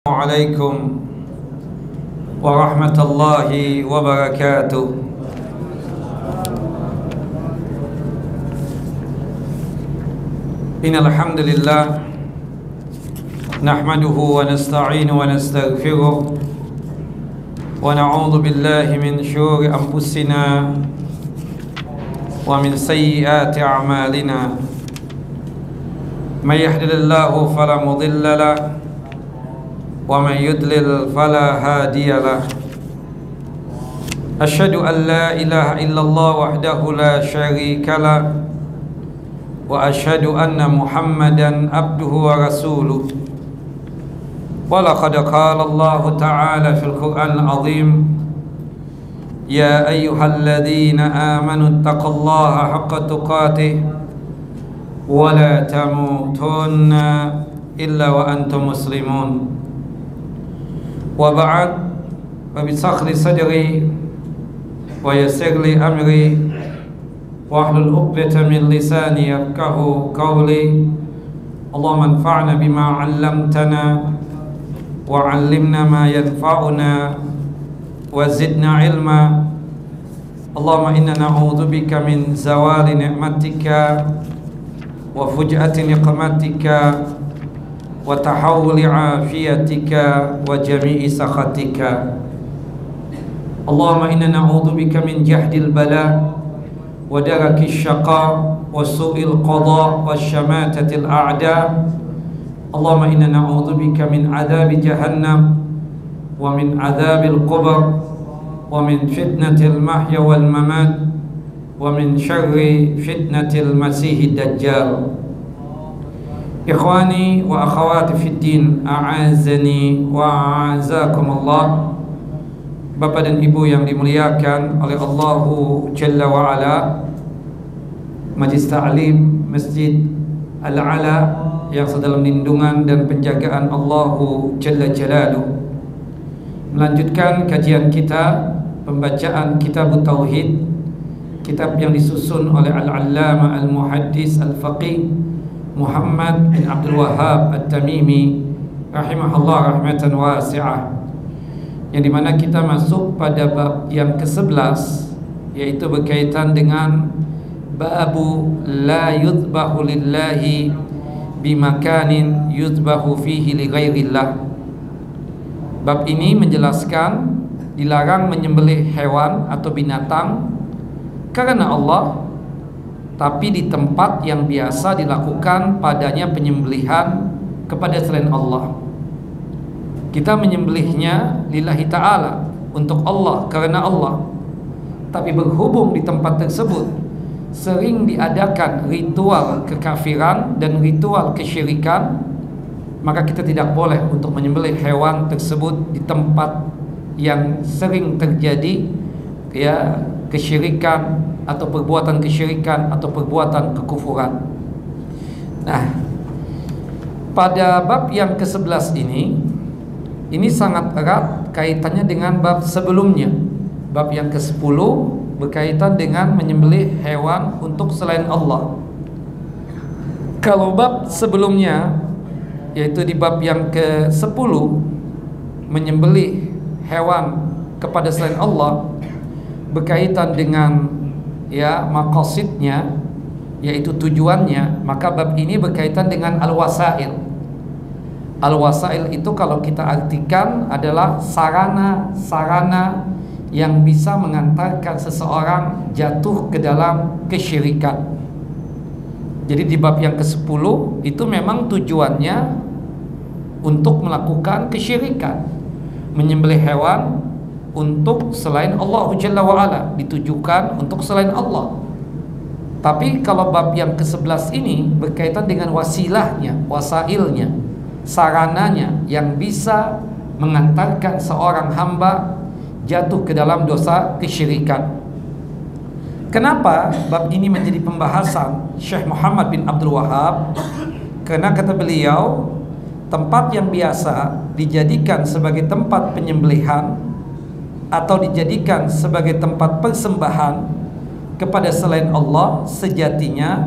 Assalamualaikum warahmatullahi wabarakatuh. Innal hamdalillah nahmaduhu wa nasta'inuhu wa nastaghfiruh wa na'udzu billahi min syururi anfusina wa min sayyiati a'malina. May yahdihillahu fala mudilla lahu ومن يضلل فلا هادي له. أشهد أن لا إله إلا الله وحده لا شريك له وأشهد أن محمدا عبده ورسوله. ولقد قال الله تعالى في القرآن العظيم يا أيها الذين آمنوا اتقوا الله حق تقاته ولا تموتن إلا وأنتم مسلمون. Wa ba'd, wa bishrah li sadri wa yassir li amri wa hlul 'uqdatam min lisani yafqahu qawli. Allahumma anfa'na bima 'allamtana wa 'allimna ma yanfa'una wa zidna 'ilma. Allahumma inna na'udzubika min zawali ni'matika wa fuj'ati niqmatika wa tahawuli afiyatika wa jami'i sakhatika. Allahumma inna na'udzubika min jahdil bala wa darakis syaqa wa su'il qada wa syamatatil a'da. Allahumma inna na'udzubika min adzabi jahannam wa min adzabil qubur wa min fitnatil mahya wal mamat wa min syarri fitnatil masiihid dajjal. Ikhwani wa akhawati fid din, a'azani wa a'azakumullah. Bapak dan Ibu yang dimuliakan oleh Allahu Jalla wa Ala, Majlis Ta'lim Masjid Al-Ala yang sedalam lindungan dan penjagaan Allahu Jalla Jalaluh, melanjutkan kajian kita pembacaan Kitab Tauhid, kitab yang disusun oleh Al-Allamah Al-Muhaddis Al-Faqih Muhammad bin Abdul Wahhab At-Tamimi rahimahullah rahmatan wasi'ah, yang dimana kita masuk pada bab yang ke-11, yaitu berkaitan dengan babu la yudbahu lillahi bimakanin yudbahu fihi li ghairillah. Bab ini menjelaskan dilarang menyembelih hewan atau binatang karena Allah, tapi di tempat yang biasa dilakukan padanya penyembelihan kepada selain Allah. Kita menyembelihnya lillahi ta'ala, untuk Allah, karena Allah. Tapi berhubung di tempat tersebut sering diadakan ritual kekafiran dan ritual kesyirikan, maka kita tidak boleh untuk menyembelih hewan tersebut di tempat yang sering terjadi kesyirikan atau perbuatan kesyirikan atau perbuatan kekufuran. Nah, pada bab yang ke-11 ini sangat erat kaitannya dengan bab sebelumnya. Bab yang ke-10 berkaitan dengan menyembelih hewan untuk selain Allah. Kalau bab sebelumnya, yaitu di bab yang ke-10, menyembelih hewan kepada selain Allah, berkaitan dengan maqasidnya, yaitu tujuannya, maka bab ini berkaitan dengan al-wasail. Al-wasail itu kalau kita artikan adalah sarana-sarana yang bisa mengantarkan seseorang jatuh ke dalam kesyirikan. Jadi di bab yang ke-10 itu memang tujuannya untuk melakukan kesyirikan, menyembelih hewan untuk selain Allah Jalla wa Ala, ditujukan untuk selain Allah. Tapi kalau bab yang ke-11 ini berkaitan dengan wasilahnya, wasailnya, sarananya yang bisa mengantarkan seorang hamba jatuh ke dalam dosa kesyirikan. Kenapa bab ini menjadi pembahasan Syekh Muhammad bin Abdul Wahhab? Karena kata beliau, tempat yang biasa dijadikan sebagai tempat penyembelihan atau dijadikan sebagai tempat persembahan kepada selain Allah, sejatinya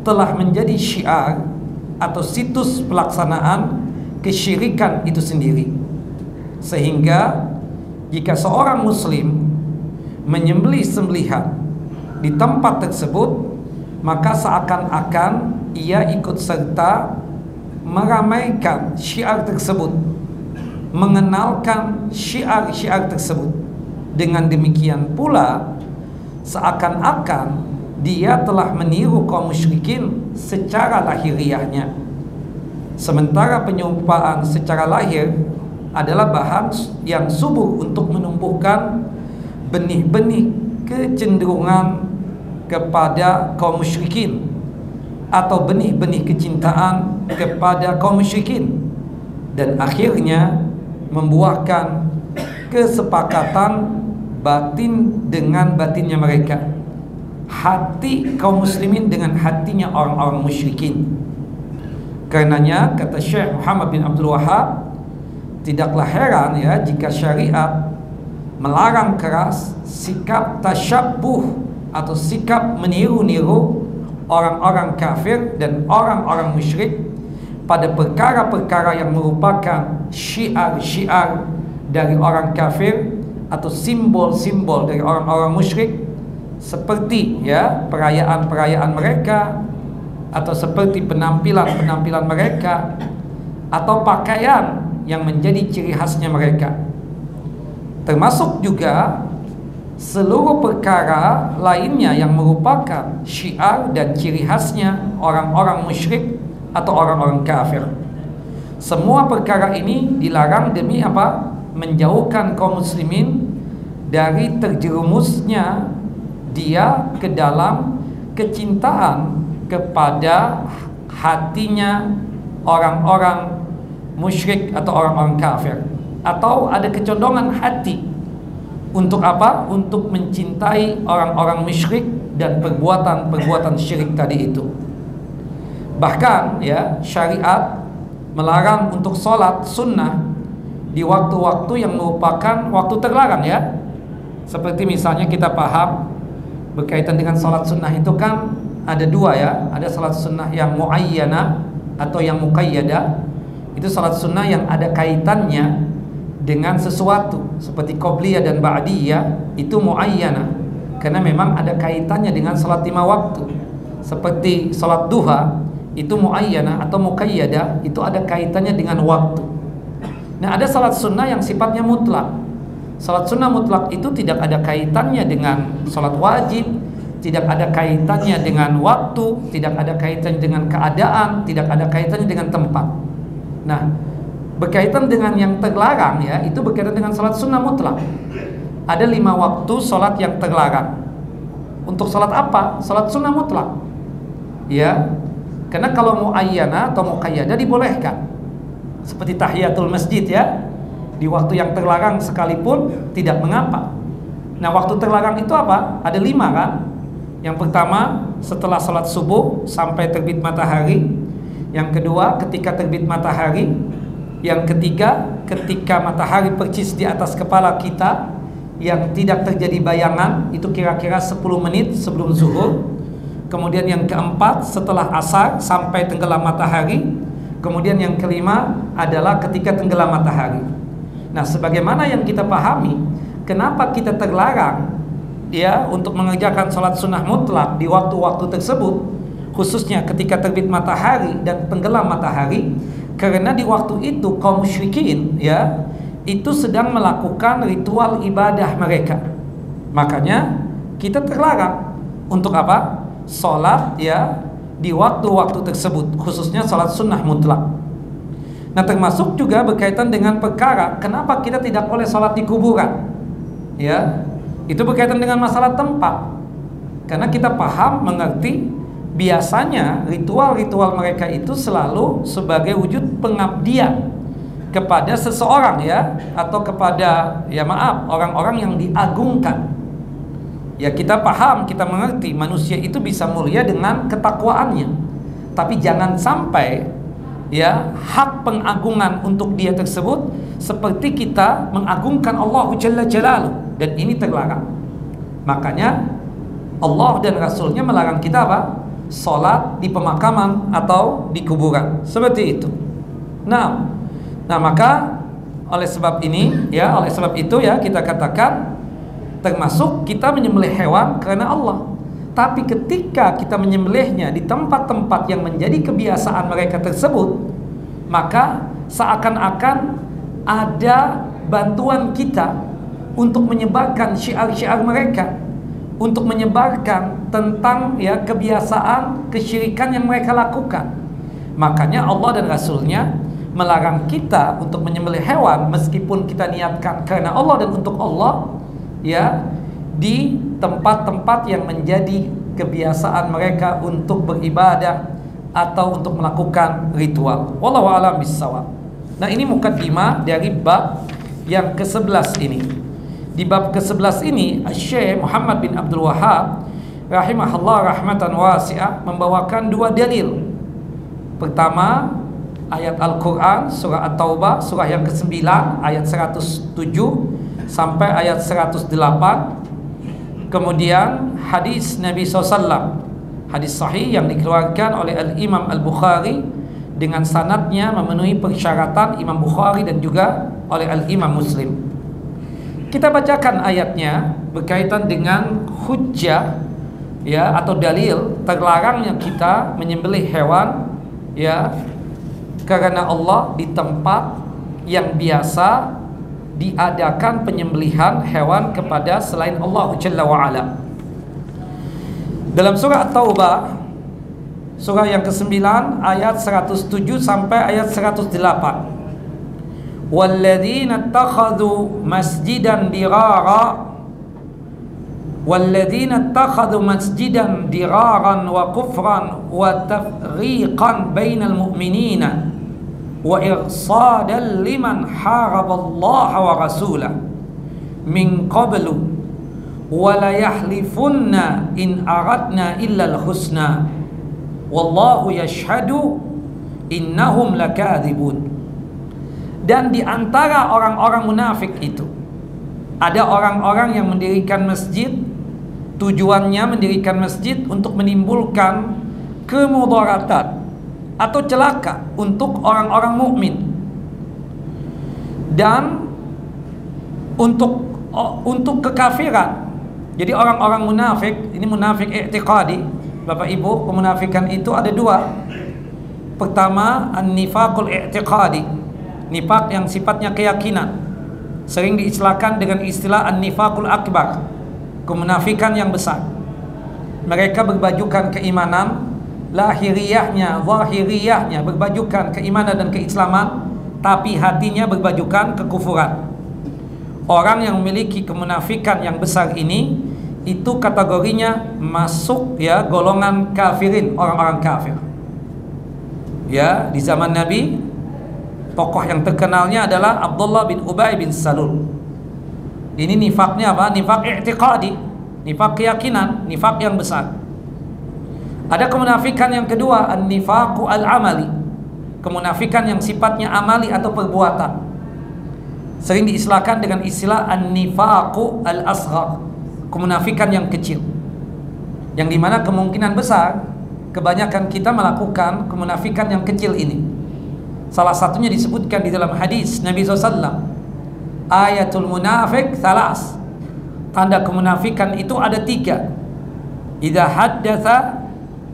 telah menjadi syiar atau situs pelaksanaan kesyirikan itu sendiri. Sehingga jika seorang muslim menyembelih sembelihan di tempat tersebut, maka seakan-akan ia ikut serta meramaikan syiar tersebut, mengenalkan syiar-syiar tersebut. Dengan demikian pula seakan-akan dia telah meniru kaum musyrikin secara lahiriahnya. Sementara penyumpaan secara lahir adalah bahan yang subur untuk menumbuhkan benih-benih kecenderungan kepada kaum musyrikin, atau benih-benih kecintaan kepada kaum musyrikin, dan akhirnya membuahkan kesepakatan batin dengan batinnya mereka, hati kaum muslimin dengan hatinya orang-orang musyrikin. Karenanya kata Syekh Muhammad bin Abdul Wahhab, tidaklah heran ya jika syariat melarang keras sikap tasyabbuh atau sikap meniru-niru orang-orang kafir dan orang-orang musyrik pada perkara-perkara yang merupakan syiar-syiar dari orang kafir atau simbol-simbol dari orang-orang musyrik, seperti ya perayaan-perayaan mereka, atau seperti penampilan-penampilan mereka, atau pakaian yang menjadi ciri khasnya mereka. Termasuk juga seluruh perkara lainnya yang merupakan syiar dan ciri khasnya orang-orang musyrik atau orang-orang kafir. Semua perkara ini dilarang demi apa? Menjauhkan kaum muslimin dari terjerumusnya dia ke dalam kecintaan kepada hatinya orang-orang musyrik atau orang-orang kafir, atau ada kecondongan hati untuk apa? Untuk mencintai orang-orang musyrik dan perbuatan-perbuatan syirik tadi itu. Bahkan ya, syariat melarang untuk sholat sunnah di waktu-waktu yang merupakan waktu terlarang ya. Seperti misalnya kita paham berkaitan dengan sholat sunnah itu kan ada dua ya. Ada sholat sunnah yang muayyana atau yang muqayyada. Itu sholat sunnah yang ada kaitannya dengan sesuatu, seperti qobliyah dan ba'diyah, itu muayyana karena memang ada kaitannya dengan sholat 5 waktu. Seperti sholat duha itu muayyana atau muqayyada, itu ada kaitannya dengan waktu. Nah, ada sholat sunnah yang sifatnya mutlak. Sholat sunnah mutlak itu tidak ada kaitannya dengan sholat wajib, tidak ada kaitannya dengan waktu, tidak ada kaitannya dengan keadaan, tidak ada kaitannya dengan tempat. Nah, berkaitan dengan yang terlarang ya, itu berkaitan dengan sholat sunnah mutlak. Ada 5 waktu sholat yang terlarang. Untuk sholat apa? Sholat sunnah mutlak ya. Karena kalau muayyana atau muqayyada dibolehkan, seperti tahiyatul masjid ya, di waktu yang terlarang sekalipun tidak mengapa. Nah, waktu terlarang itu apa? Ada 5 kan. Yang pertama setelah sholat subuh sampai terbit matahari. Yang kedua ketika terbit matahari. Yang ketiga ketika matahari percis di atas kepala kita yang tidak terjadi bayangan, itu kira-kira 10 menit sebelum zuhur. Kemudian yang keempat setelah asar sampai tenggelam matahari. Kemudian yang kelima adalah ketika tenggelam matahari. Nah, sebagaimana yang kita pahami, kenapa kita terlarang ya untuk mengerjakan sholat sunnah mutlak di waktu-waktu tersebut, khususnya ketika terbit matahari dan tenggelam matahari, karena di waktu itu kaum musyrikin ya itu sedang melakukan ritual ibadah mereka. Makanya kita terlarang untuk apa? Sholat ya di waktu-waktu tersebut, khususnya sholat sunnah mutlak. Nah, termasuk juga berkaitan dengan perkara kenapa kita tidak boleh sholat di kuburan ya. Itu berkaitan dengan masalah tempat. Karena kita paham, mengerti, biasanya ritual-ritual mereka itu selalu sebagai wujud pengabdian kepada seseorang ya, atau kepada ya maaf orang-orang yang diagungkan. Ya, kita paham, kita mengerti manusia itu bisa mulia dengan ketakwaannya. Tapi jangan sampai ya hak pengagungan untuk dia tersebut seperti kita mengagungkan Allah Jalla Jalaluh, dan ini terlarang. Makanya Allah dan Rasulnya melarang kita apa? Sholat di pemakaman atau di kuburan, seperti itu. Nah, Nah, maka oleh sebab itu ya kita katakan termasuk kita menyembelih hewan karena Allah. Tapi ketika kita menyembelihnya di tempat-tempat yang menjadi kebiasaan mereka tersebut, maka seakan-akan ada bantuan kita untuk menyebarkan syiar-syiar mereka, untuk menyebarkan tentang kebiasaan kesyirikan yang mereka lakukan. Makanya Allah dan Rasulnya melarang kita untuk menyembelih hewan meskipun kita niatkan karena Allah dan untuk Allah, di tempat-tempat yang menjadi kebiasaan mereka untuk beribadah atau untuk melakukan ritual. Wallahu a'lam bissawab. Nah, ini mukaddimah dari bab yang ke-11 ini. Di bab ke-11 ini, Syekh Muhammad bin Abdul Wahhab rahimahullah rahmatan wasi'ah membawakan dua dalil. Pertama, ayat Al-Quran surah At-Taubah surah yang ke-9 ayat 107 sampai ayat 108. Kemudian hadis Nabi SAW, hadis sahih yang dikeluarkan oleh Al-Imam Al-Bukhari dengan sanadnya memenuhi persyaratan Imam Bukhari dan juga oleh Al-Imam Muslim. Kita bacakan ayatnya berkaitan dengan hujjah atau dalil terlarangnya kita menyembelih hewan karena Allah di tempat yang biasa diadakan penyembelihan hewan kepada selain Allah Jalla wa'ala. Dalam surah At-Taubah surah yang ke-9 ayat 107 sampai ayat 108. Walladzina ittakhadhu masjidan diraran wa kufran wa tafriqan bainal mu'minina wa irsadan liman haraballaha wa rasulahu min qablu wa la yahlifunna in aradna illa al-husna wallahu yashhadu innahum lakadzibun. Dan di antara orang-orang munafik itu ada orang-orang yang mendirikan masjid, tujuannya mendirikan masjid untuk menimbulkan kemudaratan atau celaka untuk orang-orang mukmin, dan untuk kekafiran. Jadi orang-orang munafik, ini munafik i'tiqadi, Bapak Ibu. Kemunafikan itu ada dua. Pertama, an-nifaqul i'tiqadi, nifaq yang sifatnya keyakinan, sering diistilahkan dengan istilah an-nifaqul akbar, kemunafikan yang besar. Mereka berbajukan keimanan lahiriahnya, zahiriahnya berbajukan keimanan dan keislaman, tapi hatinya berbajukan kekufuran. Orang yang memiliki kemunafikan yang besar ini, itu kategorinya masuk golongan kafirin, orang-orang kafir. Di zaman Nabi, tokoh yang terkenalnya adalah Abdullah bin Ubay bin Salul. Ini nifaknya apa? Nifak i'tiqadi, nifak keyakinan, nifak yang besar. Ada kemunafikan yang kedua, an-nifaqu al-amali, kemunafikan yang sifatnya amali atau perbuatan. Sering diistilahkan dengan istilah an-nifaqu al-asghar, kemunafikan yang kecil, yang dimana kemungkinan besar kebanyakan kita melakukan kemunafikan yang kecil ini. Salah satunya disebutkan di dalam hadis Nabi SAW, ayatul munafik thalas, tanda kemunafikan itu ada 3. Idza haddatsa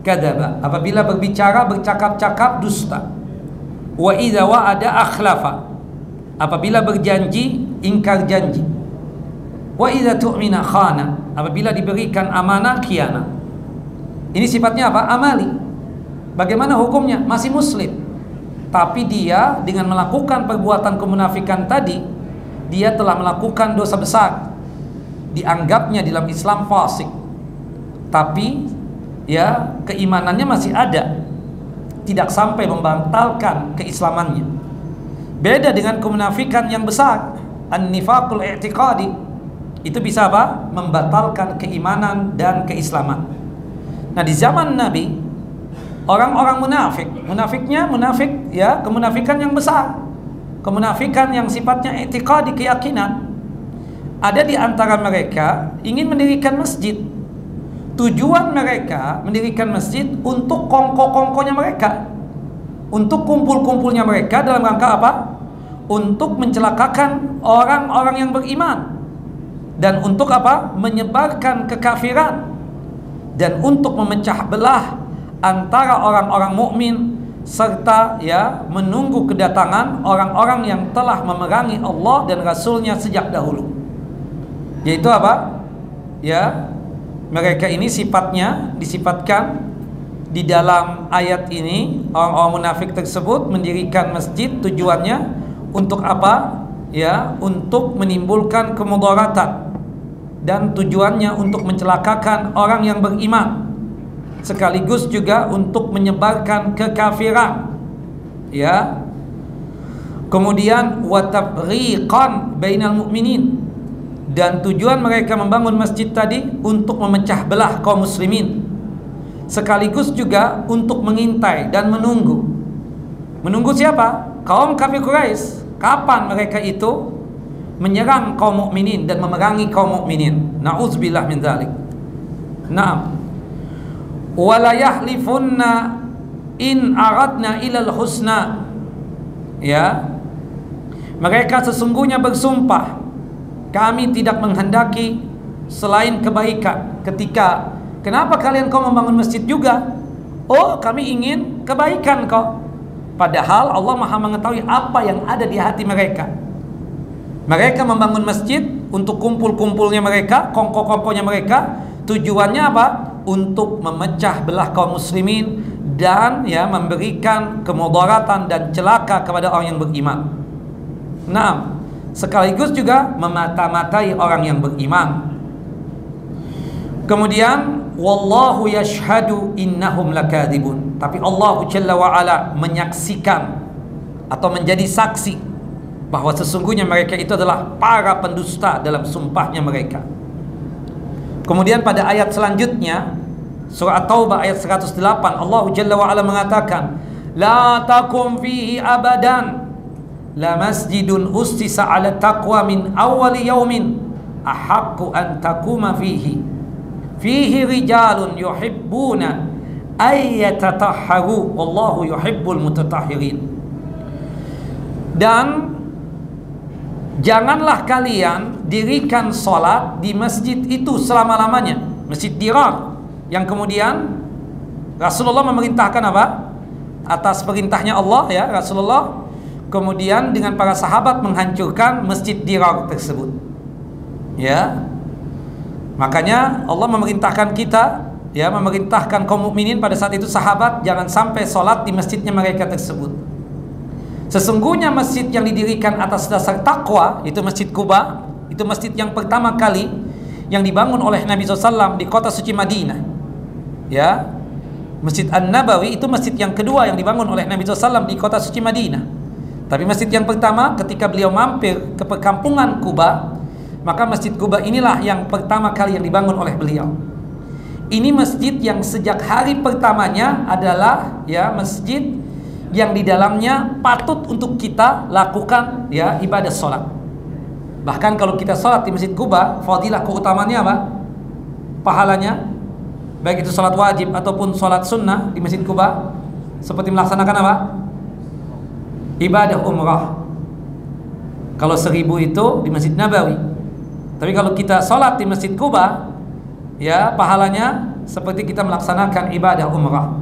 kadzaba, apabila berbicara bercakap-cakap dusta. Wa idza wa'ada akhlafa, apabila berjanji ingkar janji. Wa idza tu'mina khana, apabila diberikan amanah khianat. Ini sifatnya apa? Amali. Bagaimana hukumnya? Masih muslim, tapi dia dengan melakukan perbuatan kemunafikan tadi, dia telah melakukan dosa besar. Dianggapnya dalam Islam fasik, tapi keimanannya masih ada, tidak sampai membatalkan keislamannya. Beda dengan kemunafikan yang besar, an-nifaqul i'tiqadi, itu bisa apa? Membatalkan keimanan dan keislaman. Nah, di zaman Nabi, orang-orang munafiknya kemunafikan yang besar, kemunafikan yang sifatnya i'tiqadi, keyakinan. Ada di antara mereka ingin mendirikan masjid. Tujuan mereka mendirikan masjid untuk kongko-kongkonya mereka, untuk kumpul-kumpulnya mereka, dalam rangka apa? untuk mencelakakan orang-orang yang beriman, dan untuk apa? Menyebarkan kekafiran, dan untuk memecah belah antara orang-orang mukmin, serta ya menunggu kedatangan orang-orang yang telah memerangi Allah dan Rasulnya sejak dahulu. Yaitu apa? Ya, mereka ini sifatnya disifatkan di dalam ayat ini, orang-orang munafik tersebut mendirikan masjid tujuannya untuk apa? Ya, untuk menimbulkan kemudaratan, dan tujuannya untuk mencelakakan orang yang beriman, sekaligus juga untuk menyebarkan kekafiran. Ya. Kemudian watabriqan bainal mu'minin, dan tujuan mereka membangun masjid tadi untuk memecah belah kaum muslimin, sekaligus juga untuk mengintai dan menunggu. Menunggu siapa? Kaum kafir Quraisy. Kapan mereka itu menyerang kaum mukminin dan memerangi kaum mukminin? Nauzubillah min dzalik. Naam. Wala yahlifunna in aradna ilal husna. Ya. Mereka sesungguhnya bersumpah, kami tidak menghendaki selain kebaikan. Ketika, kenapa kalian kau membangun masjid juga? Oh, kami ingin kebaikan kok. Padahal Allah Maha mengetahui apa yang ada di hati mereka. Mereka membangun masjid untuk kumpul-kumpulnya mereka, kongko-kongkonya mereka. Tujuannya apa? Untuk memecah belah kaum muslimin dan ya memberikan kemudaratan dan celaka kepada orang yang beriman. Nah, sekaligus juga memata-matai orang yang beriman. Kemudian wallahu yashhadu innahum lakadzibun. Tapi Allah Jalla wa Ala menyaksikan atau menjadi saksi bahwa sesungguhnya mereka itu adalah para pendusta dalam sumpahnya mereka. Kemudian pada ayat selanjutnya, surah At-Taubah ayat 108, Allah Jalla wa Ala mengatakan, la takum fihi abadan, la masjidun ustisa ala taqwa min awwali yaumin ahaqqu an takuma fihi rijalun yuhibbuna ayyatatahharu wallahu yuhibbul mutatahhirin. Dan janganlah kalian dirikan salat di masjid itu selama-lamanya, Masjid Dirar, yang kemudian Rasulullah memerintahkan apa? Atas perintahnya Allah ya, Rasulullah kemudian dengan para sahabat menghancurkan Masjid Dirar tersebut. Ya. Makanya Allah memerintahkan kita, ya, memerintahkan kaum mukminin pada saat itu sahabat jangan sampai sholat di masjidnya mereka tersebut. Sesungguhnya masjid yang didirikan atas dasar takwa, itu Masjid Quba, itu masjid yang pertama kali yang dibangun oleh Nabi SAW di kota suci Madinah. Ya, Masjid An-Nabawi itu masjid yang kedua yang dibangun oleh Nabi SAW di kota suci Madinah. Tapi masjid yang pertama ketika beliau mampir ke perkampungan Quba, maka Masjid Quba inilah yang pertama kali yang dibangun oleh beliau. Ini masjid yang sejak hari pertamanya adalah ya masjid yang di dalamnya patut untuk kita lakukan ya ibadah sholat. Bahkan kalau kita sholat di Masjid Quba, fadilah keutamaannya apa? Pahalanya, baik itu sholat wajib ataupun sholat sunnah di Masjid Quba, seperti melaksanakan apa? Ibadah umrah. Kalau 1000 itu di Masjid Nabawi. Tapi kalau kita sholat di Masjid Quba, ya pahalanya seperti kita melaksanakan ibadah umrah.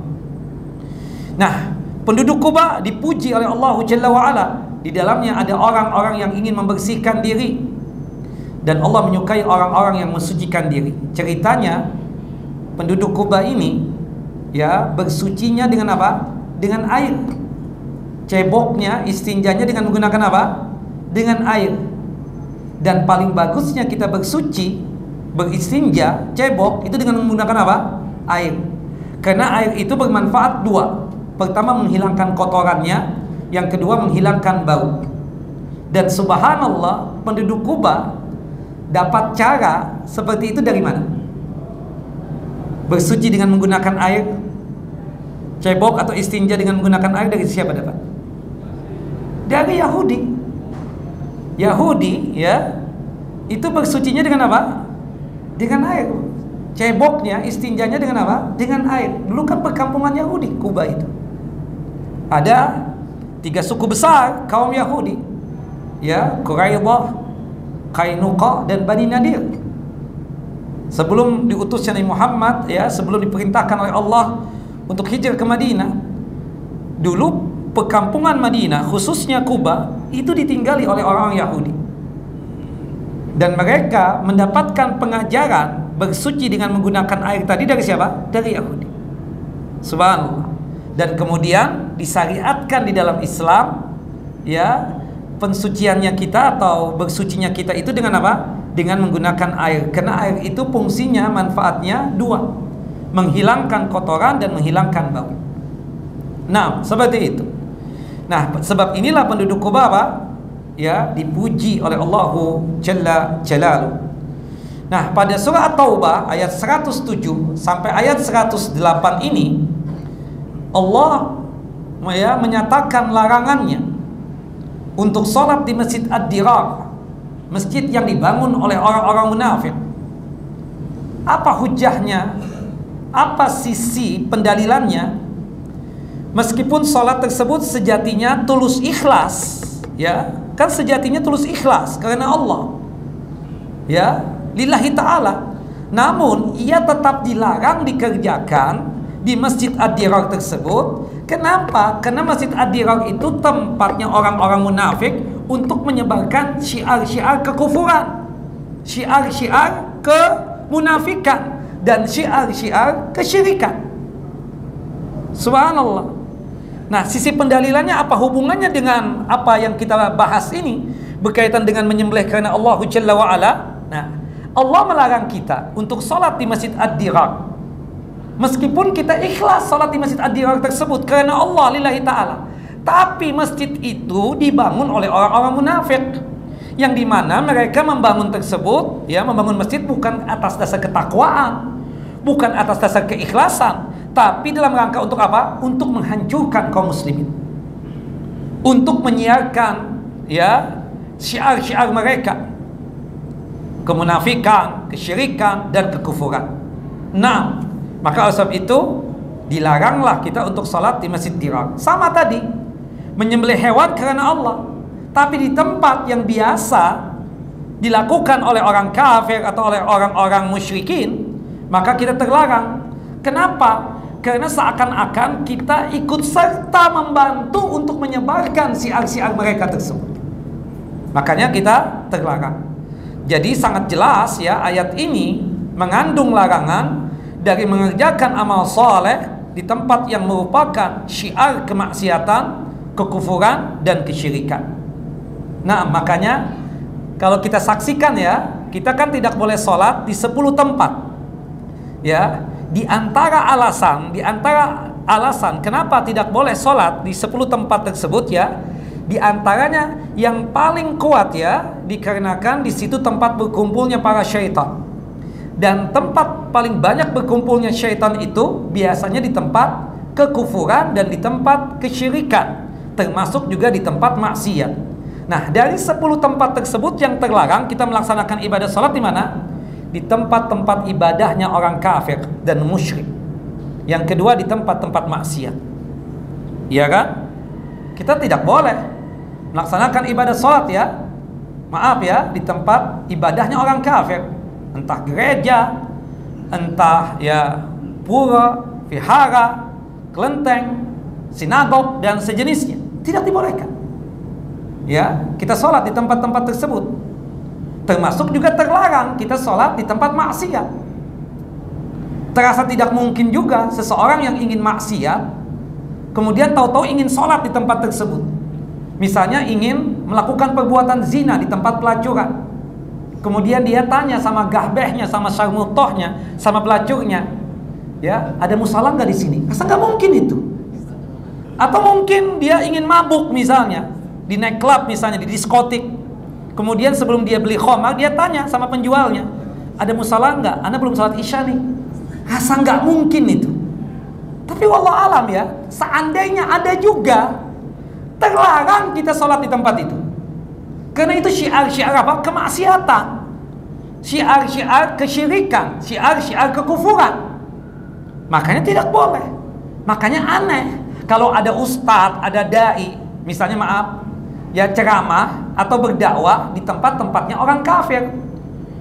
Nah, penduduk Quba dipuji oleh Allah Jalla wa Ala. Di dalamnya ada orang-orang yang ingin membersihkan diri, dan Allah menyukai orang-orang yang mensucikan diri. Ceritanya penduduk Quba ini ya bersucinya dengan apa? Dengan air. Ceboknya, istinjanya dengan menggunakan apa? Dengan air. Dan paling bagusnya kita bersuci, beristinja, cebok itu dengan menggunakan apa? Air. Karena air itu bermanfaat dua. Pertama menghilangkan kotorannya, yang kedua menghilangkan bau. Dan subhanallah, penduduk Quba dapat cara seperti itu dari mana? Bersuci dengan menggunakan air, cebok atau istinja dengan menggunakan air, dari siapa dapat? Dari Yahudi. Yahudi ya itu bersucinya dengan apa? Dengan air. Ceboknya, istinjanya dengan apa? Dengan air. Dulu kan perkampungan Yahudi Quba itu. Ada 3 suku besar kaum Yahudi. ya, Quraidah, Qainuqa dan Bani Nadir. Sebelum diutusnya Nabi Muhammad, ya, sebelum diperintahkan oleh Allah untuk hijrah ke Madinah, dulu perkampungan Madinah, khususnya Kuba, itu ditinggali oleh orang Yahudi. Dan mereka mendapatkan pengajaran bersuci dengan menggunakan air tadi dari siapa? Dari Yahudi. Subhanallah. Dan kemudian disyariatkan di dalam Islam, ya, pensuciannya kita atau bersucinya kita itu dengan apa? Dengan menggunakan air. Karena air itu fungsinya, manfaatnya dua: menghilangkan kotoran dan menghilangkan bau. Nah, seperti itu. Nah, sebab inilah penduduk Kuba apa? Ya, dipuji oleh Allahu Jalla Jalaluh. Nah, pada surah At-Taubah ayat 107 sampai ayat 108 ini, Allah, ya, menyatakan larangannya untuk sholat di Masjid Ad-Dirar, masjid yang dibangun oleh orang-orang munafik. Apa hujahnya? Apa sisi pendalilannya? Meskipun sholat tersebut sejatinya tulus ikhlas, ya, kan sejatinya tulus ikhlas karena Allah, ya, lillahi ta'ala. Namun ia tetap dilarang dikerjakan di Masjid Ad-Dirar tersebut. Kenapa? Karena Masjid Ad-Dirar itu tempatnya orang-orang munafik untuk menyebarkan syiar-syiar kekufuran, syiar-syiar kemunafikan, dan syiar-syiar kesyirikan. Subhanallah. Nah, sisi pendalilannya apa hubungannya dengan apa yang kita bahas ini berkaitan dengan menyembelih karena Allah Jalla wa'ala? Nah, Allah melarang kita untuk sholat di Masjid Ad-Dirar, meskipun kita ikhlas sholat di Masjid Ad-Dirar tersebut karena Allah lillahi ta'ala. Tapi masjid itu dibangun oleh orang-orang munafik, yang dimana mereka membangun tersebut, ya, membangun masjid bukan atas dasar ketakwaan, bukan atas dasar keikhlasan, tapi dalam rangka untuk apa? Untuk menghancurkan kaum muslimin, untuk menyiarkan, ya, syiar-syiar mereka, kemunafikan, kesyirikan, dan kekufuran. Nah, maka oleh sebab itu dilaranglah kita untuk salat di Masjid Dirar. Sama tadi, menyembelih hewan karena Allah, tapi di tempat yang biasa dilakukan oleh orang kafir atau oleh orang-orang musyrikin, maka kita terlarang. Kenapa? Karena seakan-akan kita ikut serta membantu untuk menyebarkan syiar-syiar mereka tersebut. Makanya kita terlarang. Jadi sangat jelas, ya, ayat ini mengandung larangan dari mengerjakan amal soleh di tempat yang merupakan syiar kemaksiatan, kekufuran, dan kesyirikan. Nah, makanya kalau kita saksikan, ya, kita kan tidak boleh sholat di 10 tempat. Ya, di antara alasan kenapa tidak boleh sholat di 10 tempat tersebut, ya, di antaranya yang paling kuat, ya, dikarenakan di situ tempat berkumpulnya para syaitan. Dan tempat paling banyak berkumpulnya syaitan itu biasanya di tempat kekufuran dan di tempat kesyirikan, termasuk juga di tempat maksiat. Nah, dari 10 tempat tersebut yang terlarang kita melaksanakan ibadah sholat di mana? Di tempat-tempat ibadahnya orang kafir dan musyrik. Yang kedua di tempat-tempat maksiat. Iya kan? Kita tidak boleh melaksanakan ibadah sholat, ya, maaf, ya, di tempat ibadahnya orang kafir, entah gereja, entah, ya, pura, vihara, kelenteng, sinagog, dan sejenisnya. Tidak dibolehkan, ya, kita sholat di tempat-tempat tersebut. Termasuk juga terlarang kita sholat di tempat maksiat. Terasa tidak mungkin juga seseorang yang ingin maksiat kemudian tahu-tahu ingin sholat di tempat tersebut. Misalnya ingin melakukan perbuatan zina di tempat pelacuran, kemudian dia tanya sama gahbehnya, sama syarmutohnya, sama pelacurnya, ya, ada musalah nggak di sini? Rasa nggak mungkin itu. Atau mungkin dia ingin mabuk, misalnya di night club, misalnya di diskotik. Kemudian sebelum dia beli khamar, dia tanya sama penjualnya, ada musalah nggak? Anda belum sholat isya nih. Rasa nggak mungkin itu. Tapi wallah alam, ya, seandainya ada juga, terlarang kita sholat di tempat itu. Karena itu syiar-syiar apa? Kemaksiatan, syiar-syiar kesyirikan, syiar-syiar kekufuran. Makanya tidak boleh. Makanya aneh kalau ada ustadz, ada dai, misalnya, maaf, ya ceramah atau berdakwah di tempat-tempatnya orang kafir,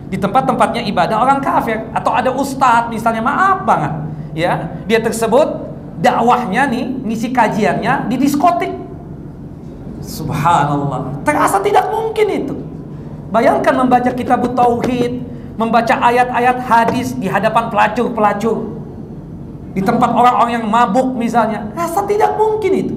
di tempat-tempatnya ibadah orang kafir, atau ada ustadz misalnya, maaf banget ya, dia tersebut dakwahnya nih, ngisi kajiannya di diskotik. Subhanallah, terasa tidak mungkin itu. Bayangkan membaca kitab tauhid, membaca ayat-ayat hadis di hadapan pelacur-pelacur, di tempat orang-orang yang mabuk misalnya. Rasa tidak mungkin itu,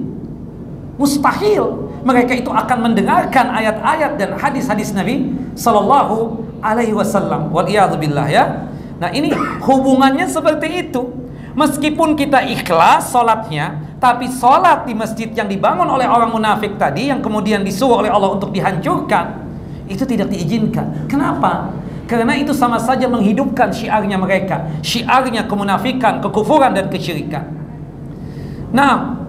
mustahil. Mereka itu akan mendengarkan ayat-ayat dan hadis-hadis Nabi Sallallahu Alaihi Wasallam. Waliyadzubillah ya. Nah ini hubungannya seperti itu. Meskipun kita ikhlas sholatnya, tapi sholat di masjid yang dibangun oleh orang munafik tadi, yang kemudian disuruh oleh Allah untuk dihancurkan, itu tidak diizinkan. Kenapa? Karena itu sama saja menghidupkan syiarnya mereka, syiarnya kemunafikan, kekufuran dan kesyirikan. Nah,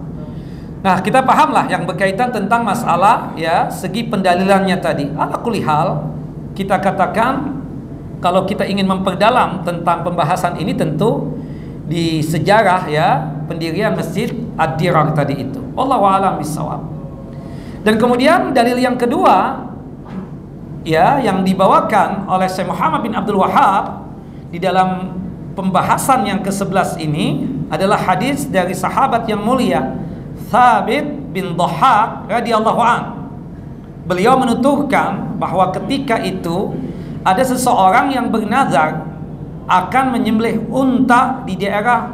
kita pahamlah yang berkaitan tentang masalah ya segi pendalilannya tadi. Ala kulli hal, kita katakan kalau kita ingin memperdalam tentang pembahasan ini, tentu di sejarah ya pendirian Masjid Ad-Dirar tadi itu. Wallahu a'lam bishawab. Dan kemudian dalil yang kedua ya yang dibawakan oleh Syekh Muhammad bin Abdul Wahhab di dalam pembahasan yang ke-11 ini adalah hadis dari sahabat yang mulia Thabit bin Dhahhak radhiyallahu an. Beliau menuturkan bahwa ketika itu ada seseorang yang bernazar akan menyembelih unta di daerah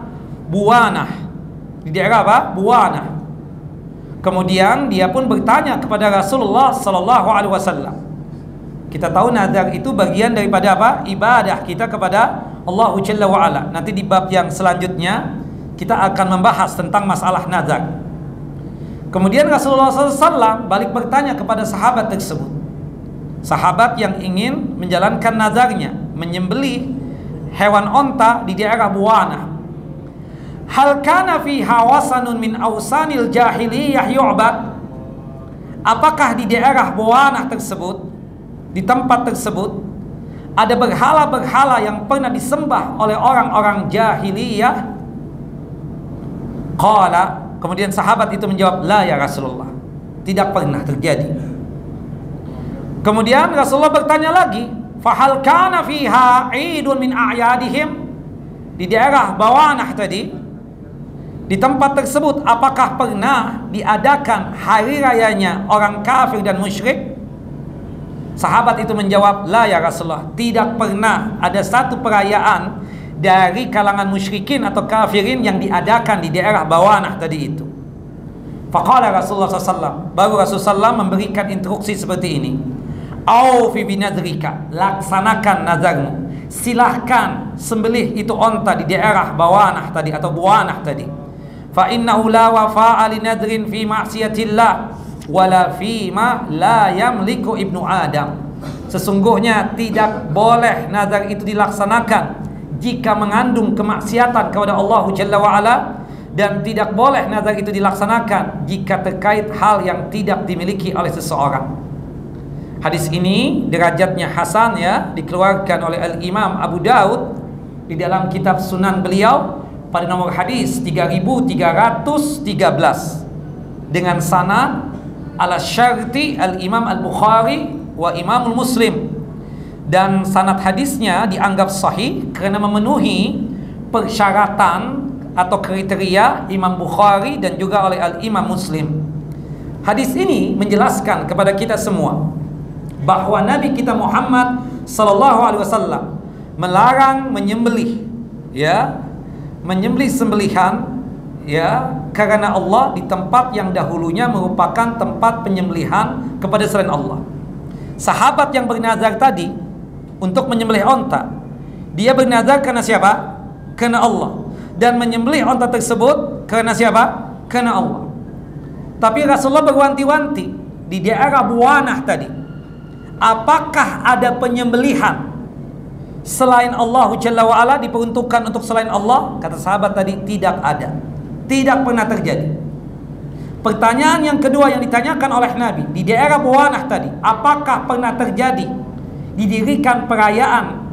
Buwanah. Di daerah apa? Buwanah. Kemudian dia pun bertanya kepada Rasulullah sallallahu alaihi wasallam. Kita tahu nazar itu bagian daripada apa? Ibadah kita kepada Allah Jalla wa Ala. Nanti di bab yang selanjutnya kita akan membahas tentang masalah nazar. Kemudian Rasulullah SAW balik bertanya kepada sahabat tersebut, sahabat yang ingin menjalankan nazarnya, menyembelih hewan onta di daerah Buwanah. Hal kana fi hawasanun min awsanil jahiliyah yu'bad? Apakah di daerah Buwanah tersebut, di tempat tersebut, ada berhala-berhala yang pernah disembah oleh orang-orang jahiliyah? Qala, kemudian sahabat itu menjawab, la ya Rasulullah, tidak pernah terjadi. Kemudian Rasulullah bertanya lagi, fahal kana fiha 'idun min a'yadihim? Di daerah Bawanah tadi, di tempat tersebut, apakah pernah diadakan hari rayanya orang kafir dan musyrik? Sahabat itu menjawab, la ya Rasulullah, tidak pernah ada satu perayaan dari kalangan musyrikin atau kafirin yang diadakan di daerah Bawanah tadi itu. Faqala Rasulullah SAW, baru Rasulullah SAW memberikan instruksi seperti ini, aufi binadrika, laksanakan nazarmu, silahkan sembelih itu onta di daerah Bawanah tadi atau Buwanah tadi. Fa innahu la wafa'a li nadrin fi ma'siyatillah wala fi ma la yamliku ibnu Adam. Sesungguhnya tidak boleh nazar itu dilaksanakan jika mengandung kemaksiatan kepada Allah Jalla wa Ala, dan tidak boleh nazar itu dilaksanakan jika terkait hal yang tidak dimiliki oleh seseorang. Hadis ini derajatnya hasan ya, dikeluarkan oleh Al-Imam Abu Daud di dalam kitab Sunan beliau pada nomor hadis 3313 dengan sanad ala syarti Al-Imam Al-Bukhari wa Imamul Muslim, dan sanad hadisnya dianggap sahih karena memenuhi persyaratan atau kriteria Imam Bukhari dan juga oleh Al-Imam Muslim. Hadis ini menjelaskan kepada kita semua bahwa Nabi kita Muhammad sallallahu alaihi wasallam melarang menyembelih ya, menyembelih sembelihan ya, karena Allah di tempat yang dahulunya merupakan tempat penyembelihan kepada selain Allah. Sahabat yang bernazar tadi untuk menyembelih onta, dia bernazar karena siapa? Karena Allah. Dan menyembelih onta tersebut karena siapa? Karena Allah. Tapi Rasulullah berwanti-wanti di daerah Buwanah tadi, apakah ada penyembelihan selain Allah Jalla wa Ala, diperuntukkan untuk selain Allah? Kata sahabat tadi, tidak ada, tidak pernah terjadi. Pertanyaan yang kedua yang ditanyakan oleh Nabi di daerah Buwanah tadi, apakah pernah terjadi didirikan perayaan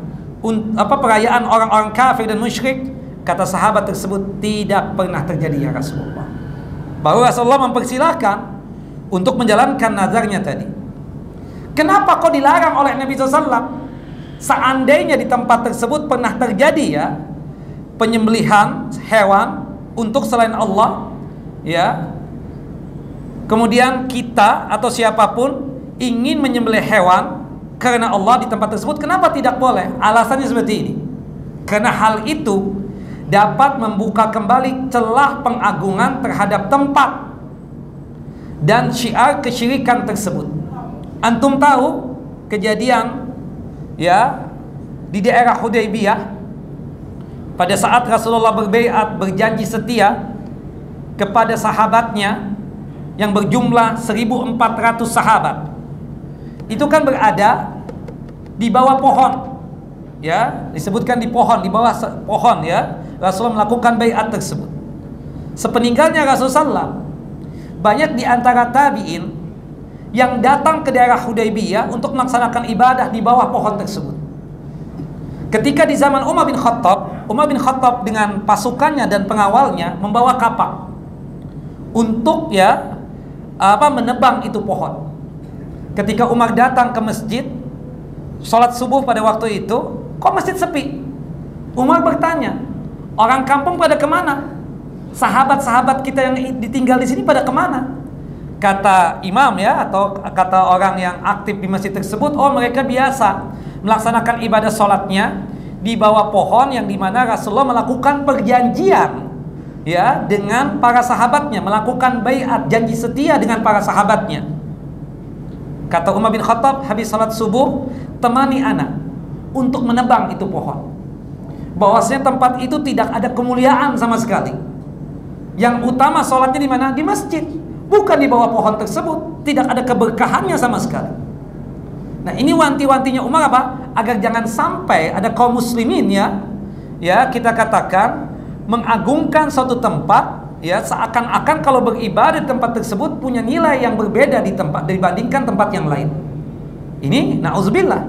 orang-orang kafir dan musyrik? Kata sahabat tersebut, tidak pernah terjadi ya Rasulullah. Baru Rasulullah mempersilahkan untuk menjalankan nazarnya tadi. Kenapa kok dilarang oleh Nabi SAW? Seandainya di tempat tersebut pernah terjadi ya penyembelihan hewan untuk selain Allah, ya, kemudian kita atau siapapun ingin menyembelih hewan karena Allah di tempat tersebut, kenapa tidak boleh? Alasannya seperti ini. Karena hal itu dapat membuka kembali celah pengagungan terhadap tempat dan syiar kesyirikan tersebut. Antum tahu kejadian ya di daerah Hudaybiyah pada saat Rasulullah berbaiat, berjanji setia kepada sahabatnya yang berjumlah 1.400 sahabat. Itu kan berada di bawah pohon, ya, disebutkan di pohon, di bawah pohon, ya, Rasulullah melakukan baiat tersebut. Sepeninggalnya Rasulullah, banyak di antara tabi'in yang datang ke daerah Hudaybiyah untuk melaksanakan ibadah di bawah pohon tersebut. Ketika di zaman Umar bin Khattab dengan pasukannya dan pengawalnya membawa kapak untuk ya menebang itu pohon. Ketika Umar datang ke masjid sholat subuh pada waktu itu, kok masjid sepi? Umar bertanya, orang kampung pada kemana? Sahabat-sahabat kita yang ditinggal di sini pada kemana? Kata imam ya, atau kata orang yang aktif di masjid tersebut, oh mereka biasa melaksanakan ibadah sholatnya di bawah pohon yang dimana Rasulullah melakukan perjanjian ya dengan para sahabatnya, melakukan baiat, janji setia dengan para sahabatnya. Kata Umar bin Khattab, habis salat subuh, temani anak untuk menebang itu pohon. Bahwasanya tempat itu tidak ada kemuliaan sama sekali. Yang utama sholatnya di mana? Di masjid, bukan di bawah pohon tersebut. Tidak ada keberkahannya sama sekali. Nah, ini wanti-wantinya Umar apa? Agar jangan sampai ada kaum muslimin ya kita katakan mengagungkan suatu tempat ya seakan-akan kalau beribadah di tempat tersebut punya nilai yang berbeda di tempat dibandingkan tempat yang lain. Ini na'udzubillah.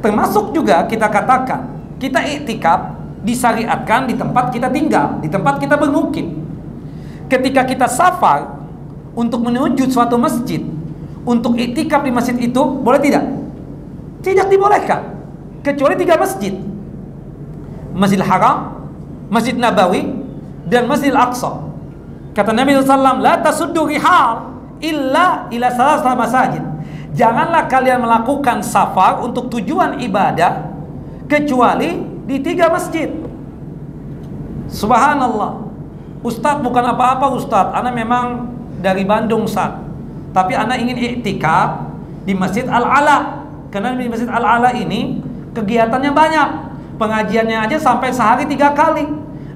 Termasuk juga kita katakan kita iktikaf disyariatkan di tempat kita tinggal, di tempat kita bermukim. Ketika kita safar untuk menuju suatu masjid untuk iktikaf di masjid itu boleh tidak? Tidak dibolehkan kecuali 3 masjid. Masjidil Haram, Masjid Nabawi, dan Masjidil Aqsa. Kata Nabi SAW, la tasuddu rihal illa ila salasah masajid. Janganlah kalian melakukan safar untuk tujuan ibadah kecuali di 3 masjid. Subhanallah. Ustadz bukan apa-apa Ustadz, ana memang dari Bandung Ustadz, tapi ana ingin iktikaf di Masjid Al-Ala. Karena di Masjid Al-Ala ini kegiatannya banyak, pengajiannya aja sampai sehari 3 kali.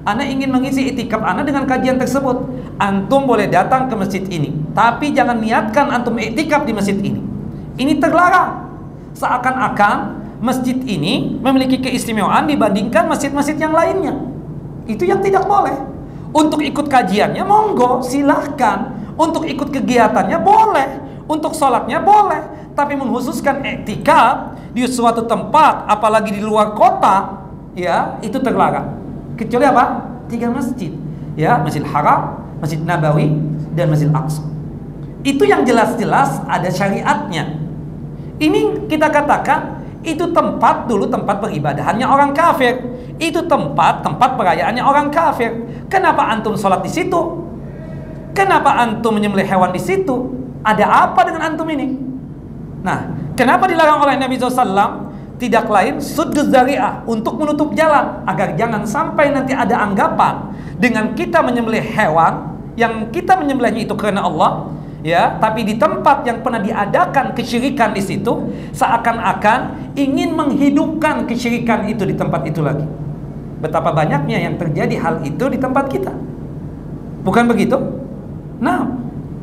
Ana ingin mengisi iktikaf ana dengan kajian tersebut. Antum boleh datang ke masjid ini, tapi jangan niatkan antum iktikaf di masjid ini. Ini terlarang. Seakan-akan masjid ini memiliki keistimewaan dibandingkan masjid-masjid yang lainnya. Itu yang tidak boleh. Untuk ikut kajiannya monggo, silahkan. Untuk ikut kegiatannya boleh. Untuk sholatnya boleh. Tapi menghususkan iktikaf di suatu tempat, apalagi di luar kota, ya itu terlarang. Kecuali apa? 3 masjid, ya, Masjidil Haram, Masjid Nabawi, dan Masjidil Aqsa. Itu yang jelas-jelas ada syariatnya. Ini kita katakan itu tempat dulu tempat peribadahannya orang kafir. Itu tempat perayaannya orang kafir. Kenapa antum sholat di situ? Kenapa antum menyembelih hewan di situ? Ada apa dengan antum ini? Nah, kenapa dilarang oleh Nabi SAW? Tidak lain sudduz zari'ah, untuk menutup jalan agar jangan sampai nanti ada anggapan dengan kita menyembelih hewan yang kita menyembelihnya itu karena Allah, ya, tapi di tempat yang pernah diadakan kesyirikan di situ, seakan-akan ingin menghidupkan kesyirikan itu di tempat itu lagi. Betapa banyaknya yang terjadi hal itu di tempat kita. Bukan begitu? Nah,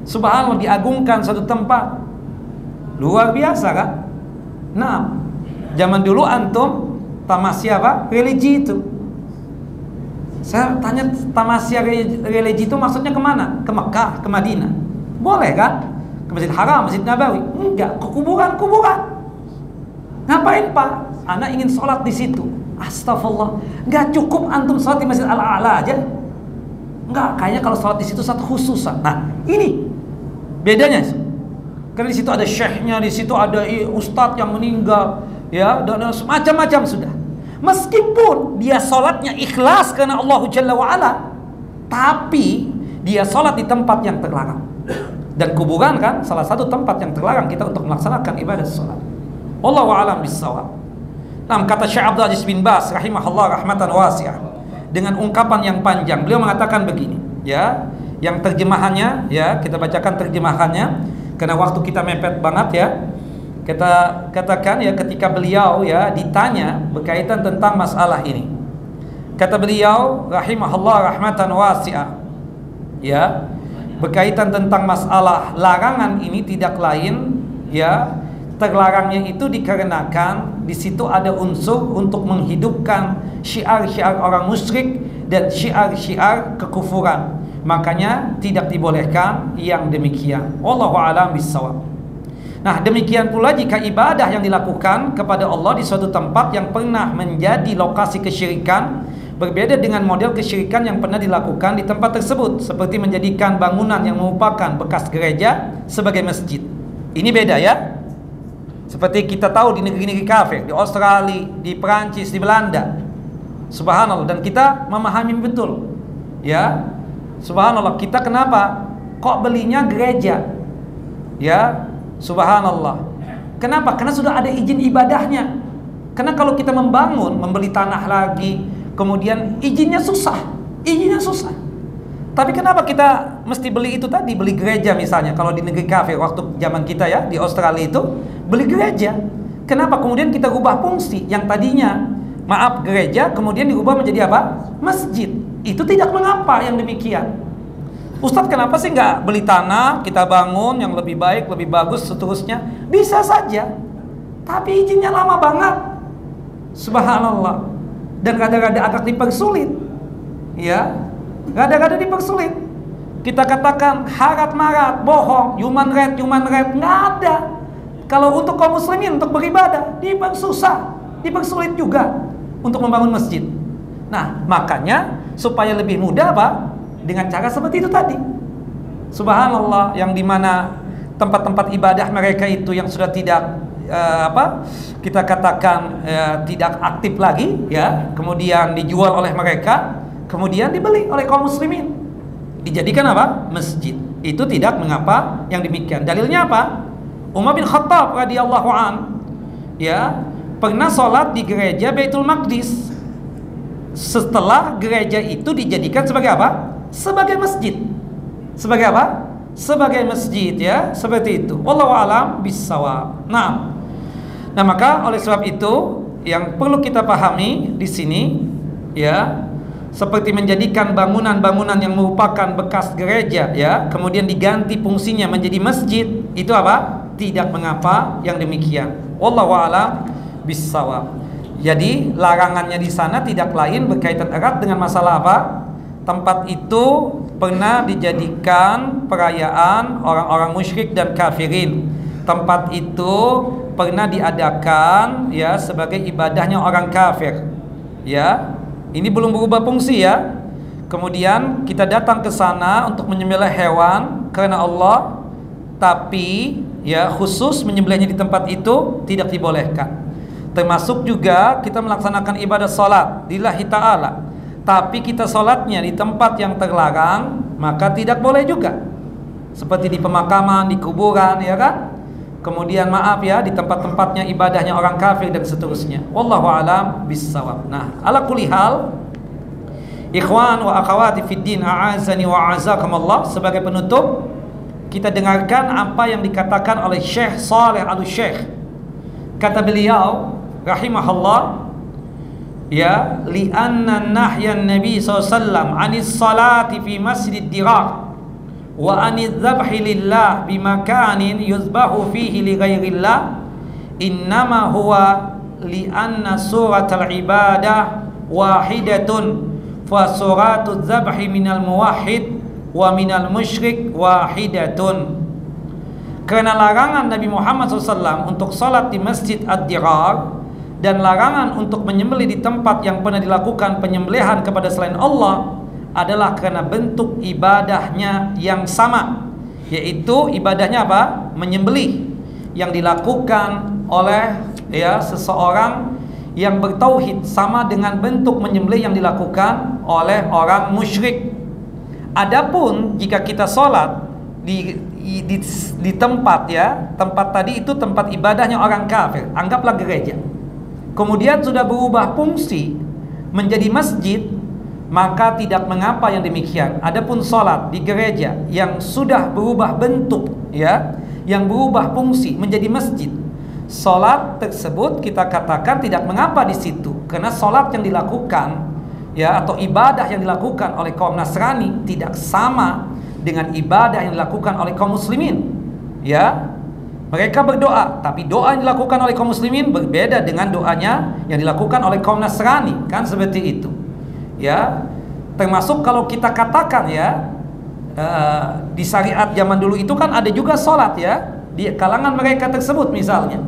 subhanallah, diagungkan suatu tempat. Luar biasa kan? Nah, zaman dulu antum tamasya apa? Religi itu. Saya tanya tamasya religi itu maksudnya kemana? Ke Mekah, ke Madinah. Boleh kan? Ke Masjid Haram, Masjid Nabawi. Enggak, ke kuburan-kuburan. Ngapain Pak? Anak ingin sholat di situ. Astagfirullah. Enggak cukup antum sholat di Masjid Al-A'la aja. Enggak, kayaknya kalau sholat di situ satu khusus. Nah, ini Bedanya, karena di situ ada syekhnya, di situ ada ustadz yang meninggal, ya, dan macam-macam sudah. Meskipun dia sholatnya ikhlas karena Allah Jalla wa'ala, tapi dia sholat di tempat yang terlarang. Dan kuburan kan salah satu tempat yang terlarang kita untuk melaksanakan ibadah sholat. Wallahu a'lam bissawab. Nah, kata Syekh Abdul Aziz bin Baz rahimahullah rahmatan wasi'ah, dengan ungkapan yang panjang, beliau mengatakan begini, ya, yang terjemahannya, ya, kita bacakan terjemahannya karena waktu kita mepet banget, ya. Kita katakan, ya, ketika beliau, ya, ditanya berkaitan tentang masalah ini. Kata beliau rahimahullah rahmatan wasi'ah, ya, berkaitan tentang masalah larangan ini tidak lain, ya, terlarangnya itu dikarenakan di situ ada unsur untuk menghidupkan syiar-syiar orang musyrik dan syiar-syiar kekufuran. Makanya tidak dibolehkan yang demikian. Wallahu a'lam bissawab. Nah, demikian pula jika ibadah yang dilakukan kepada Allah di suatu tempat yang pernah menjadi lokasi kesyirikan, berbeda dengan model kesyirikan yang pernah dilakukan di tempat tersebut, seperti menjadikan bangunan yang merupakan bekas gereja sebagai masjid. Ini beda, ya. Seperti kita tahu di negeri-negeri kafir, di Australia, di Perancis, di Belanda. Subhanallah, dan kita memahami betul, ya. Subhanallah, kita kenapa kok belinya gereja? Ya, subhanallah. Kenapa? Karena sudah ada izin ibadahnya. Karena kalau kita membangun, membeli tanah lagi, kemudian izinnya susah. Tapi kenapa kita mesti beli itu tadi, beli gereja misalnya? Kalau di negeri kafir waktu zaman kita, ya, di Australia itu beli gereja. Kenapa kemudian kita ubah fungsi yang tadinya, maaf, gereja, kemudian diubah menjadi apa? Masjid. Itu tidak mengapa yang demikian. Ustadz, kenapa sih nggak beli tanah, kita bangun yang lebih baik, lebih bagus, seterusnya? Bisa saja, tapi izinnya lama banget. Subhanallah. Dan kadang-kadang agak dipersulit, ya, kadang-kadang dipersulit. Kita katakan harat marat, bohong, human right, nggak ada. Kalau untuk kaum muslimin untuk beribadah dipersulit juga untuk membangun masjid. Nah, makanya supaya lebih mudah, apa? Dengan cara seperti itu tadi. Subhanallah, yang dimana tempat-tempat ibadah mereka itu yang sudah tidak kita katakan tidak aktif lagi, ya, kemudian dijual oleh mereka, kemudian dibeli oleh kaum muslimin, dijadikan apa? Masjid. Itu tidak mengapa yang demikian. Dalilnya apa? Umar bin Khattab radhiyallahu an, ya, pernah sholat di gereja Baitul Maqdis. Setelah gereja itu dijadikan sebagai apa? Sebagai masjid. Sebagai apa? Sebagai masjid, ya, seperti itu. Wallahu a'lam bissawab. Nah, maka oleh sebab itu yang perlu kita pahami di sini, ya, seperti menjadikan bangunan-bangunan yang merupakan bekas gereja, ya, kemudian diganti fungsinya menjadi masjid, itu apa? Tidak mengapa yang demikian. Wallahu a'lam bissawab. Jadi larangannya di sana tidak lain berkaitan erat dengan masalah apa? Tempat itu pernah dijadikan perayaan orang-orang musyrik dan kafirin. Tempat itu pernah diadakan, ya, sebagai ibadahnya orang kafir. Ya, ini belum berubah fungsi, ya. Kemudian kita datang ke sana untuk menyembelih hewan karena Allah, tapi, ya, khusus menyembelihnya di tempat itu tidak dibolehkan. Termasuk juga kita melaksanakan ibadah salat lillahi ta'ala, tapi kita salatnya di tempat yang terlarang, maka tidak boleh juga. Seperti di pemakaman, di kuburan, ya kan? Kemudian maaf, ya, di tempat-tempatnya ibadahnya orang kafir dan seterusnya. Wallahu a'lam bissawab. Nah, ala kulli hal, ikhwan wa akhawati fid din, a'azani wa a'azakumullah, sebagai penutup kita dengarkan apa yang dikatakan oleh Syekh Saleh Al-Syekh. Kata beliau rahimahullah, ya, li'anna nahyan Nabi SAW anis salati fi masjid dirar wa aniz zabhi lillah bimakanin yuzbahu fihi li ghairillah innama huwa li'anna suratul ibadah wahidatun fa suratul zabhi minal muwahhid wa minal musyrik wahidatun. Karena larangan Nabi Muhammad SAW untuk salat di Masjid Ad-Dirar dan larangan untuk menyembelih di tempat yang pernah dilakukan penyembelihan kepada selain Allah adalah karena bentuk ibadahnya yang sama, yaitu ibadahnya apa? Menyembelih, yang dilakukan oleh seseorang yang bertauhid, sama dengan bentuk menyembelih yang dilakukan oleh orang musyrik. Adapun jika kita sholat di tempat tempat tadi itu tempat ibadahnya orang kafir, anggaplah gereja, kemudian sudah berubah fungsi menjadi masjid, maka tidak mengapa yang demikian. Adapun sholat di gereja yang sudah berubah bentuk yang berubah fungsi menjadi masjid, sholat tersebut kita katakan tidak mengapa di situ, karena sholat yang dilakukan atau ibadah yang dilakukan oleh kaum Nasrani tidak sama dengan ibadah yang dilakukan oleh kaum muslimin. Mereka berdoa, tapi doa yang dilakukan oleh kaum muslimin berbeda dengan doanya yang dilakukan oleh kaum Nasrani, kan seperti itu. Termasuk kalau kita katakan di syariat zaman dulu itu kan ada juga sholat di kalangan mereka tersebut misalnya.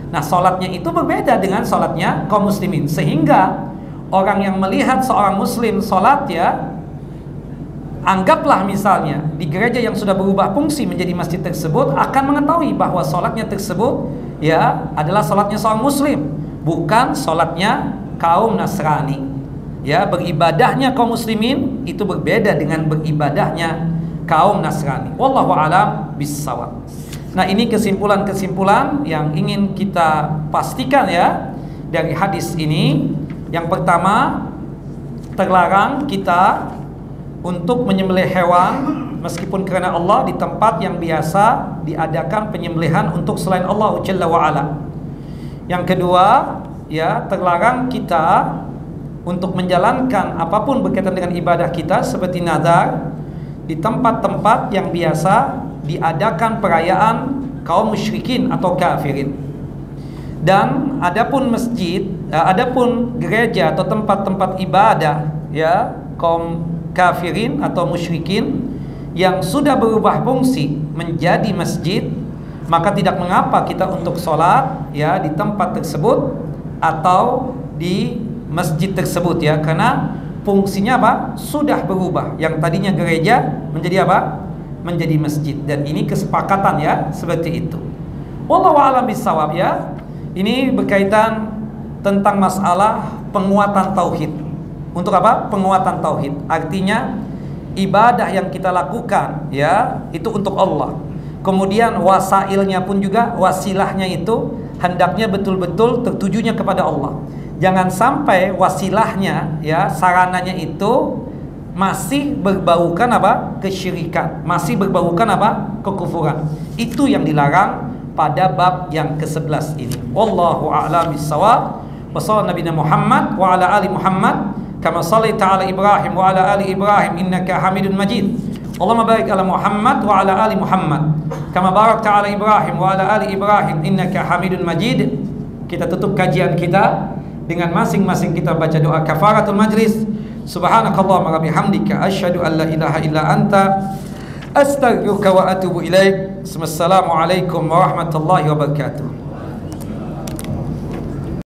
Nah, sholatnya itu berbeda dengan sholatnya kaum muslimin, sehingga orang yang melihat seorang muslim sholat anggaplah misalnya di gereja yang sudah berubah fungsi menjadi masjid tersebut, akan mengetahui bahwa sholatnya tersebut adalah sholatnya seorang muslim, bukan sholatnya kaum Nasrani. Beribadahnya kaum muslimin itu berbeda dengan beribadahnya kaum Nasrani. Wallahu a'lam bissawab. Nah, ini kesimpulan-kesimpulan yang ingin kita pastikan dari hadis ini. Yang pertama, terlarang kita untuk menyembelih hewan meskipun karena Allah di tempat yang biasa diadakan penyembelihan untuk selain Allah Jalla wa Ala. Yang kedua, terlarang kita untuk menjalankan apapun berkaitan dengan ibadah kita seperti nazar di tempat-tempat yang biasa diadakan perayaan kaum musyrikin atau kafirin. Dan adapun masjid, adapun gereja atau tempat-tempat ibadah kaum kafirin atau musyrikin yang sudah berubah fungsi menjadi masjid, maka tidak mengapa kita untuk sholat di tempat tersebut atau di masjid tersebut karena fungsinya apa? Sudah berubah. Yang tadinya gereja menjadi apa? Menjadi masjid. Dan ini kesepakatan seperti itu. Wallahu a'lam bissawab. Ini berkaitan tentang masalah penguatan tauhid. Untuk apa? Penguatan tauhid. Artinya ibadah yang kita lakukan itu untuk Allah. Kemudian wasailnya pun juga, wasilahnya itu hendaknya betul-betul tertujunya kepada Allah. Jangan sampai wasilahnya sarananya itu masih berbaukan apa? Kesyirikan, masih berbaukan apa? Kekufuran. Itu yang dilarang pada bab yang ke-11 ini. Wallahu a'lam bissawab. Wa sallallahu nabiyana Muhammad wa ala ali Muhammad kama shallaita ala Ibrahim wa ala ali Ibrahim innaka Hamidun Majid. Allahumma barik ala Muhammad wa ala ali Muhammad kama barakta ala Ibrahim wa ala ali Ibrahim innaka Hamidun Majid. Kita tutup kajian kita dengan masing-masing kita baca doa kafaratul majlis. Subhanakallahumma wa bihamdika asyhadu an la ilaha illa anta astaghfiruka wa atubu ilaik. Assalamualaikum warahmatullahi wabarakatuh.